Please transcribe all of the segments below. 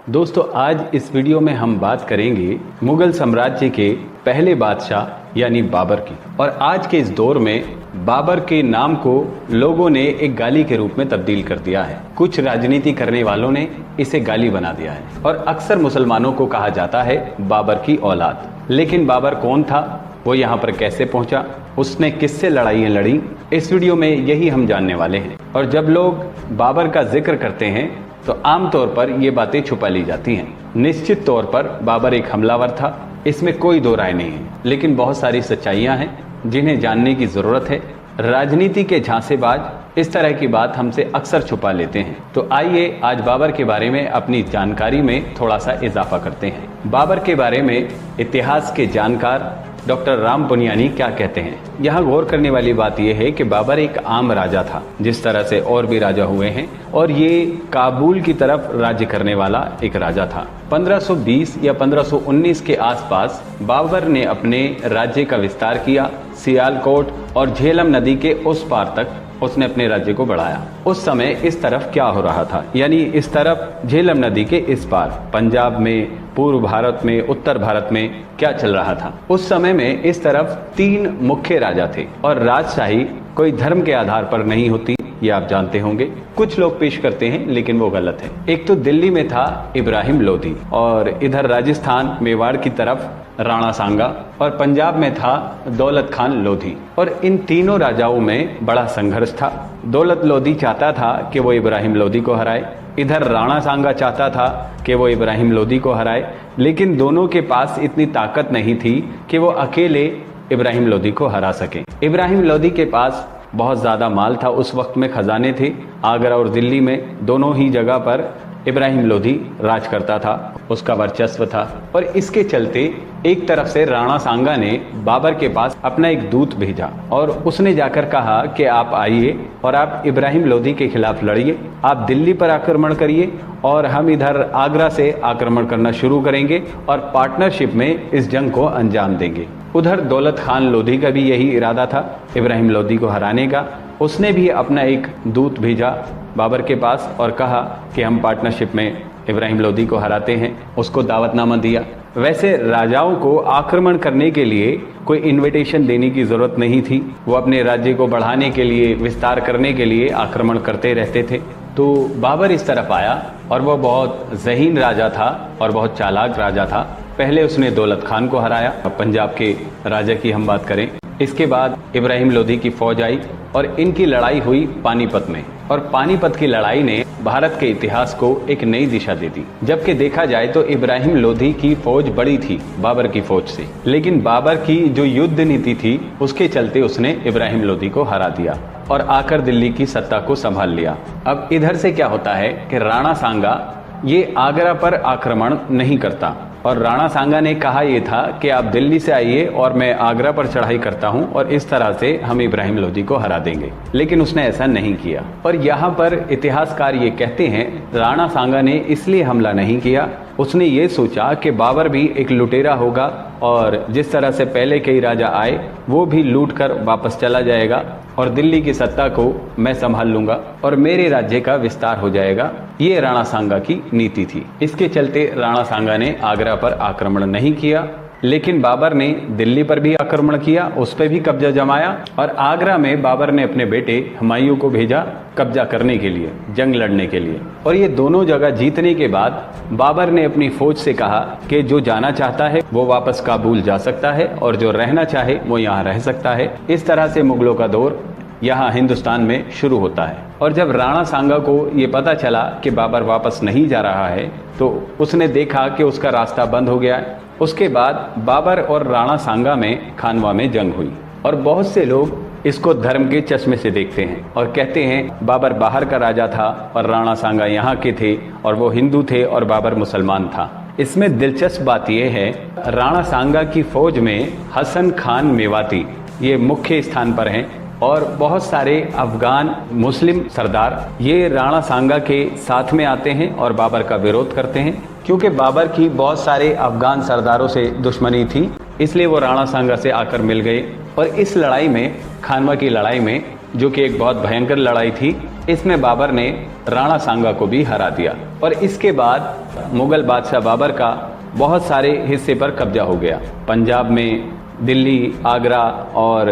दोस्तों, आज इस वीडियो में हम बात करेंगे मुगल साम्राज्य के पहले बादशाह यानी बाबर की। और आज के इस दौर में बाबर के नाम को लोगों ने एक गाली के रूप में तब्दील कर दिया है। कुछ राजनीति करने वालों ने इसे गाली बना दिया है और अक्सर मुसलमानों को कहा जाता है बाबर की औलाद। लेकिन बाबर कौन था, वो यहाँ पर कैसे पहुंचा, उसने किससे लड़ाइयाँ लड़ी, इस वीडियो में यही हम जानने वाले हैं। और जब लोग बाबर का जिक्र करते हैं तो आमतौर पर ये बातें छुपा ली जाती हैं। निश्चित तौर पर बाबर एक हमलावर था, इसमें कोई दो राय नहीं है, लेकिन बहुत सारी सच्चाइयाँ हैं जिन्हें जानने की ज़रूरत है। राजनीति के झांसेबाज इस तरह की बात हमसे अक्सर छुपा लेते हैं। तो आइए आज बाबर के बारे में अपनी जानकारी में थोड़ा सा इजाफा करते हैं। बाबर के बारे में इतिहास के जानकार डॉक्टर राम पुनियानी क्या कहते हैं। यहाँ गौर करने वाली बात यह है कि बाबर एक आम राजा था, जिस तरह से और भी राजा हुए हैं, और ये काबुल की तरफ राज्य करने वाला एक राजा था। 1520 या 1519 के आसपास बाबर ने अपने राज्य का विस्तार किया। सियालकोट और झेलम नदी के उस पार तक उसने अपने राज्य को बढ़ाया। उस समय इस तरफ क्या हो रहा था, यानी इस तरफ झेलम नदी के इस पार पंजाब में, पूर्व भारत में, उत्तर भारत में क्या चल रहा था। उस समय में इस तरफ 3 मुख्य राजा थे और राजशाही कोई धर्म के आधार पर नहीं होती, ये आप जानते होंगे। कुछ लोग पेश करते हैं लेकिन वो गलत है। एक तो दिल्ली में था इब्राहिम लोधी, और इधर राजस्थान मेवाड़ की तरफ राणा सांगा, और पंजाब में था दौलत खान लोधी। और इन तीनों राजाओं में बड़ा संघर्ष था। दौलत लोधी चाहता था कि वो इब्राहिम लोधी को हराए, इधर राणा सांगा चाहता था कि वो इब्राहिम लोधी को हराए, लेकिन दोनों के पास इतनी ताकत नहीं थी कि वो अकेले इब्राहिम लोधी को हरा सके। इब्राहिम लोधी के पास बहुत ज़्यादा माल था, उस वक्त में खजाने थे। आगरा और दिल्ली में दोनों ही जगह पर इब्राहिम लोधी राज करता था, उसका वर्चस्व था। और इसके चलते एक तरफ से राणा सांगा ने बाबर के पास अपना एक दूत भेजा और उसने जाकर कहा कि आप आइए और आप इब्राहिम लोधी के खिलाफ लड़िए, आप दिल्ली पर आक्रमण करिए और हम इधर आगरा से आक्रमण करना शुरू करेंगे और पार्टनरशिप में इस जंग को अंजाम देंगे। उधर दौलत खान लोधी का भी यही इरादा था, इब्राहिम लोधी को हराने का। उसने भी अपना एक दूत भेजा बाबर के पास और कहा कि हम पार्टनरशिप में इब्राहिम लोधी को हराते हैं, उसको दावतनामा दिया। वैसे राजाओं को आक्रमण करने के लिए कोई इनविटेशन देने की ज़रूरत नहीं थी, वो अपने राज्य को बढ़ाने के लिए, विस्तार करने के लिए आक्रमण करते रहते थे। तो बाबर इस तरफ आया और वो बहुत ज़हीन राजा था और बहुत चालाक राजा था। पहले उसने दौलत खान को हराया, पंजाब के राजा की हम बात करें। इसके बाद इब्राहिम लोधी की फौज आई और इनकी लड़ाई हुई पानीपत में। और पानीपत की लड़ाई ने भारत के इतिहास को एक नई दिशा दे दी। जबकि देखा जाए तो इब्राहिम लोधी की फौज बड़ी थी बाबर की फौज से, लेकिन बाबर की जो युद्ध नीति थी उसके चलते उसने इब्राहिम लोधी को हरा दिया और आकर दिल्ली की सत्ता को संभाल लिया। अब इधर से क्या होता है कि राणा सांगा ये आगरा पर आक्रमण नहीं करता, और राणा सांगा ने कहा यह था कि आप दिल्ली से आइए और मैं आगरा पर चढ़ाई करता हूं और इस तरह से हम इब्राहिम लोधी को हरा देंगे। लेकिन उसने ऐसा नहीं किया। और यहाँ पर इतिहासकार ये कहते हैं राणा सांगा ने इसलिए हमला नहीं किया, उसने ये सोचा कि बाबर भी एक लुटेरा होगा और जिस तरह से पहले कई राजा आए वो भी लूट कर वापस चला जाएगा और दिल्ली की सत्ता को मैं संभाल लूंगा और मेरे राज्य का विस्तार हो जाएगा। ये राणा सांगा की नीति थी। इसके चलते राणा सांगा ने आगरा पर आक्रमण नहीं किया, लेकिन बाबर ने दिल्ली पर भी आक्रमण किया, उस पर भी कब्जा जमाया। और आगरा में बाबर ने अपने बेटे हुमायूं को भेजा कब्जा करने के लिए, जंग लड़ने के लिए। और ये दोनों जगह जीतने के बाद बाबर ने अपनी फौज से कहा कि जो जाना चाहता है वो वापस काबुल जा सकता है और जो रहना चाहे वो यहाँ रह सकता है। इस तरह से मुगलों का दौर यहाँ हिंदुस्तान में शुरू होता है। और जब राणा सांगा को ये पता चला कि बाबर वापस नहीं जा रहा है तो उसने देखा कि उसका रास्ता बंद हो गया है। उसके बाद बाबर और राणा सांगा में खानवा में जंग हुई और बहुत से लोग इसको धर्म के चश्मे से देखते हैं और कहते हैं बाबर बाहर का राजा था और राणा सांगा यहाँ के थे और वो हिंदू थे और बाबर मुसलमान था। इसमें दिलचस्प बात यह है राणा सांगा की फौज में हसन खान मेवाती ये मुख्य स्थान पर हैं और बहुत सारे अफगान मुस्लिम सरदार ये राणा सांगा के साथ में आते हैं और बाबर का विरोध करते हैं। क्योंकि बाबर की बहुत सारे अफगान सरदारों से दुश्मनी थी, इसलिए वो राणा सांगा से आकर मिल गए। और इस लड़ाई में, खानवा की लड़ाई में, जो कि एक बहुत भयंकर लड़ाई थी, इसमें बाबर ने राणा सांगा को भी हरा दिया। और इसके बाद मुगल बादशाह बाबर का बहुत सारे हिस्से पर कब्जा हो गया। पंजाब में, दिल्ली, आगरा और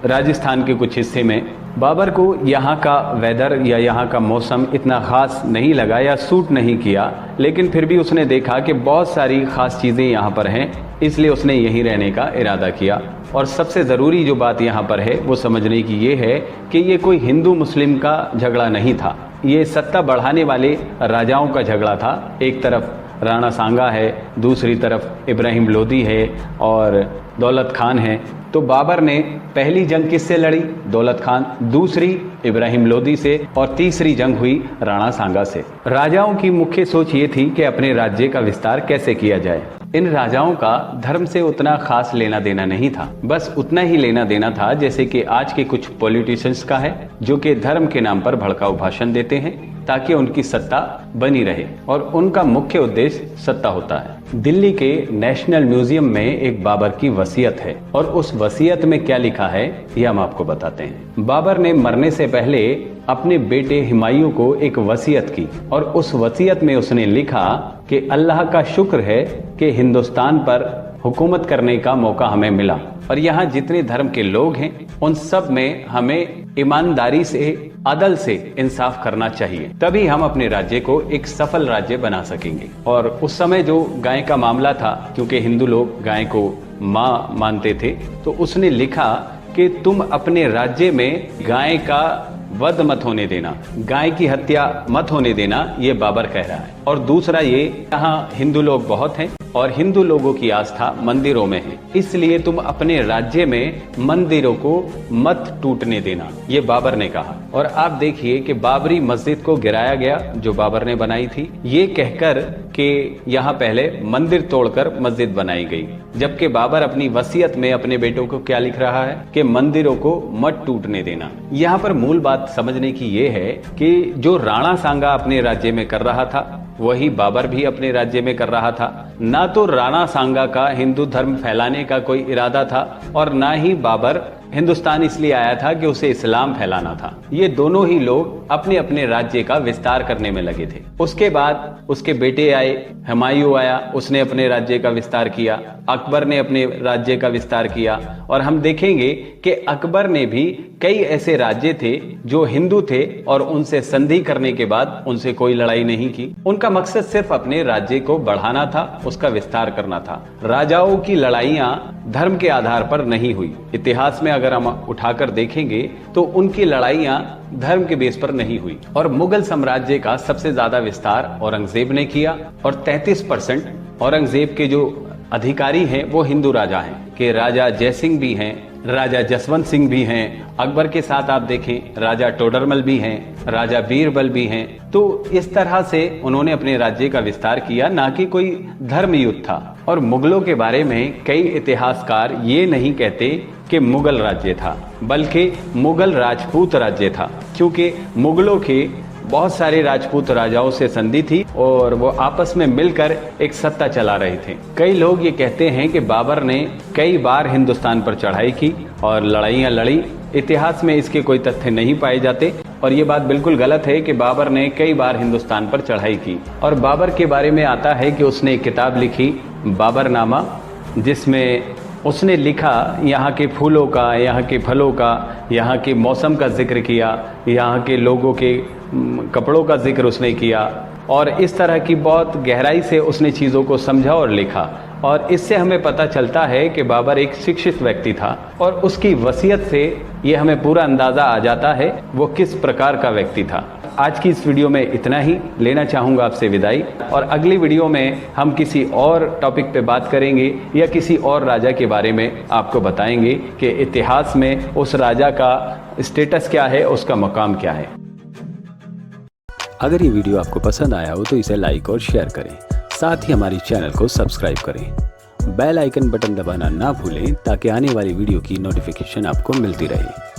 राजस्थान के कुछ हिस्से में बाबर को यहाँ का वेदर या यहाँ का मौसम इतना ख़ास नहीं लगा या सूट नहीं किया, लेकिन फिर भी उसने देखा कि बहुत सारी ख़ास चीज़ें यहाँ पर हैं, इसलिए उसने यहीं रहने का इरादा किया। और सबसे ज़रूरी जो बात यहाँ पर है वो समझने की ये है कि ये कोई हिंदू मुस्लिम का झगड़ा नहीं था, ये सत्ता बढ़ाने वाले राजाओं का झगड़ा था। एक तरफ राणा सांगा है, दूसरी तरफ इब्राहिम लोदी है और दौलत खान है। तो बाबर ने पहली जंग किससे लड़ी? दौलत खान, दूसरी इब्राहिम लोदी से और तीसरी जंग हुई राणा सांगा से। राजाओं की मुख्य सोच ये थी कि अपने राज्य का विस्तार कैसे किया जाए। इन राजाओं का धर्म से उतना खास लेना देना नहीं था, बस उतना ही लेना देना था जैसे कि आज के कुछ पॉलिटिशियंस का है, जो कि धर्म के नाम पर भड़काऊ भाषण देते हैं ताकि उनकी सत्ता बनी रहे, और उनका मुख्य उद्देश्य सत्ता होता है। दिल्ली के नेशनल म्यूजियम में एक बाबर की वसीयत है, और उस वसीयत में क्या लिखा है ये हम आपको बताते हैं। बाबर ने मरने से पहले अपने बेटे हुमायूं को एक वसीयत की, और उस वसीयत में उसने लिखा कि अल्लाह का शुक्र है कि हिंदुस्तान पर हुकूमत करने का मौका हमें मिला, और यहाँ जितने धर्म के लोग हैं उन सब में हमें ईमानदारी से, अदल से इंसाफ करना चाहिए, तभी हम अपने राज्य को एक सफल राज्य बना सकेंगे। और उस समय जो गाय का मामला था, क्योंकि हिंदू लोग गाय को माँ मानते थे, तो उसने लिखा कि तुम अपने राज्य में गाय का वध मत होने देना, गाय की हत्या मत होने देना, ये बाबर कह रहा है। और दूसरा ये, यहाँ हिंदू लोग बहुत हैं और हिंदू लोगों की आस्था मंदिरों में है, इसलिए तुम अपने राज्य में मंदिरों को मत टूटने देना, ये बाबर ने कहा। और आप देखिए कि बाबरी मस्जिद को गिराया गया जो बाबर ने बनाई थी, ये कहकर कि यहाँ पहले मंदिर तोड़कर मस्जिद बनाई गई, जबकि बाबर अपनी वसीयत में अपने बेटों को क्या लिख रहा है कि मंदिरों को मत टूटने देना। यहाँ पर मूल बात समझने की ये है कि जो राणा सांगा अपने राज्य में कर रहा था वही बाबर भी अपने राज्य में कर रहा था। ना तो राणा सांगा का हिंदू धर्म फैलाने का कोई इरादा था, और ना ही बाबर हिंदुस्तान इसलिए आया था कि उसे इस्लाम फैलाना था। ये दोनों ही लोग अपने अपने राज्य का विस्तार करने में लगे थे। उसके बाद उसके बेटे आए, हुमायूं आया, उसने अपने राज्य का विस्तार किया, अकबर ने अपने राज्य का विस्तार किया, और हम देखेंगे कि अकबर ने भी कई ऐसे राज्य थे जो हिंदू थे और उनसे संधि करने के बाद उनसे कोई लड़ाई नहीं की। उनका मकसद सिर्फ अपने राज्य को बढ़ाना था, उसका विस्तार करना था। राजाओं की लड़ाइयां धर्म के आधार पर नहीं हुई। इतिहास में अगर हम उठाकर देखेंगे तो उनकी लड़ाइयां धर्म के बेस पर नहीं हुई। और मुगल साम्राज्य का सबसे ज्यादा विस्तार औरंगजेब ने किया, और 33% औरंगजेब के जो अधिकारी हैं वो हिंदू राजा हैं, कि राजा जयसिंह भी हैं, राजा जसवंत सिंह भी हैं, अकबर के साथ आप देखें राजा टोडरमल भी हैं, राजा बीरबल भी हैं। तो इस तरह से उन्होंने अपने राज्य का विस्तार किया, ना कि कोई धर्म युद्ध था। और मुगलों के बारे में कई इतिहासकार ये नहीं कहते कि मुगल राज्य था, बल्कि मुगल राजपूत राज्य था, क्योंकि मुगलों के बहुत सारे राजपूत राजाओं से संधि थी और वो आपस में मिलकर एक सत्ता चला रहे थे। कई लोग ये कहते हैं कि बाबर ने कई बार हिंदुस्तान पर चढ़ाई की और लड़ाइयाँ लड़ी। इतिहास में इसके कोई तथ्य नहीं पाए जाते, और ये बात बिल्कुल गलत है कि बाबर ने कई बार हिंदुस्तान पर चढ़ाई की। और बाबर के बारे में आता है कि उसने एक किताब लिखी, बाबरनामा, जिसमें उसने लिखा यहाँ के फूलों का, यहाँ के फलों का, यहाँ के मौसम का जिक्र किया, यहाँ के लोगों के कपड़ों का जिक्र उसने किया, और इस तरह की बहुत गहराई से उसने चीज़ों को समझा और लिखा। और इससे हमें पता चलता है कि बाबर एक शिक्षित व्यक्ति था, और उसकी वसीयत से ये हमें पूरा अंदाज़ा आ जाता है वो किस प्रकार का व्यक्ति था। आज की इस वीडियो में इतना ही, लेना चाहूँगा आपसे विदाई, और अगली वीडियो में हम किसी और टॉपिक पे बात करेंगे या किसी और राजा के बारे में आपको बताएंगे कि इतिहास में उस राजा का स्टेटस क्या है, उसका मुकाम क्या है। अगर ये वीडियो आपको पसंद आया हो तो इसे लाइक और शेयर करें, साथ ही हमारे चैनल को सब्सक्राइब करें। बेल आइकन बटन दबाना ना भूलें ताकि आने वाली वीडियो की नोटिफिकेशन आपको मिलती रहे।